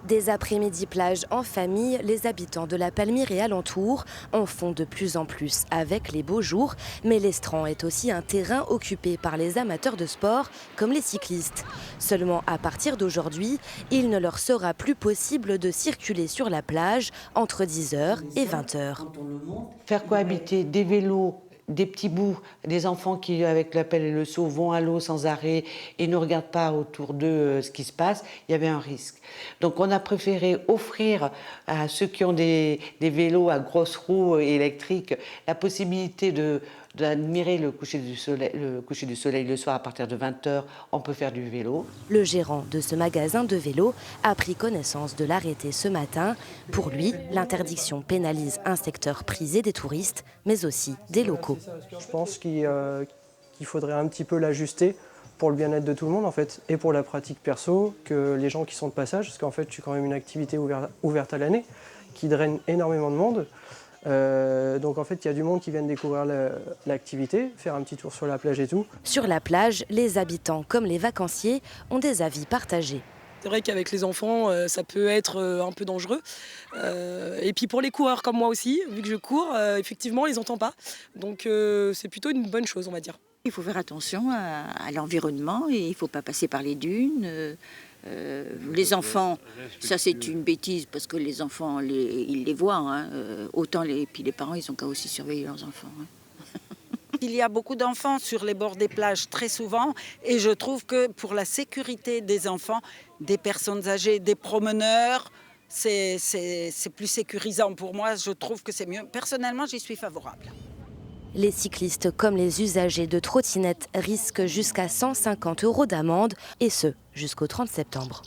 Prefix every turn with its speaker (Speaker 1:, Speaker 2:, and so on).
Speaker 1: Des après-midi plage en famille, les habitants de la Palmyre et alentour en font de plus en plus avec les beaux jours. Mais l'Estran est aussi un terrain occupé par les amateurs de sport comme les cyclistes. Seulement à partir d'aujourd'hui, il ne leur sera plus possible de circuler sur la plage entre 10h et 20h.
Speaker 2: Faire cohabiter des vélos, des petits bouts, des enfants qui, avec l'appel et le seau, vont à l'eau sans arrêt et ne regardent pas autour d'eux ce qui se passe, il y avait un risque. Donc on a préféré offrir à ceux qui ont des vélos à grosses roues électriques la possibilité d'admirer le coucher du soleil le soir à partir de 20h, on peut faire du vélo.
Speaker 1: Le gérant de ce magasin de vélos a pris connaissance de l'arrêté ce matin. Pour lui, l'interdiction pénalise un secteur prisé des touristes, mais aussi des locaux.
Speaker 3: Je pense qu'il faudrait un petit peu l'ajuster pour le bien-être de tout le monde en fait, et pour la pratique perso, que les gens qui sont de passage, parce qu'en fait c'est quand même une activité ouverte à l'année, qui draine énormément de monde. Donc en fait il y a du monde qui viennent découvrir l'activité, faire un petit tour sur la plage et tout.
Speaker 1: Sur la plage, les habitants comme les vacanciers ont des avis partagés.
Speaker 4: C'est vrai qu'avec les enfants, ça peut être un peu dangereux. Et puis pour les coureurs comme moi aussi, vu que je cours, effectivement, on les entend pas. Donc c'est plutôt une bonne chose, on va dire.
Speaker 5: Il faut faire attention à l'environnement et il ne faut pas passer par les dunes. Les enfants, ça c'est une bêtise parce que les enfants, ils les voient. Hein. Puis les parents, ils ont qu'à aussi surveiller leurs enfants. Hein.
Speaker 6: Il y a beaucoup d'enfants sur les bords des plages très souvent et je trouve que pour la sécurité des enfants, des personnes âgées, des promeneurs, c'est plus sécurisant pour moi. Je trouve que c'est mieux. Personnellement, j'y suis favorable.
Speaker 1: Les cyclistes comme les usagers de trottinettes risquent jusqu'à 150 € d'amende et ce jusqu'au 30 septembre.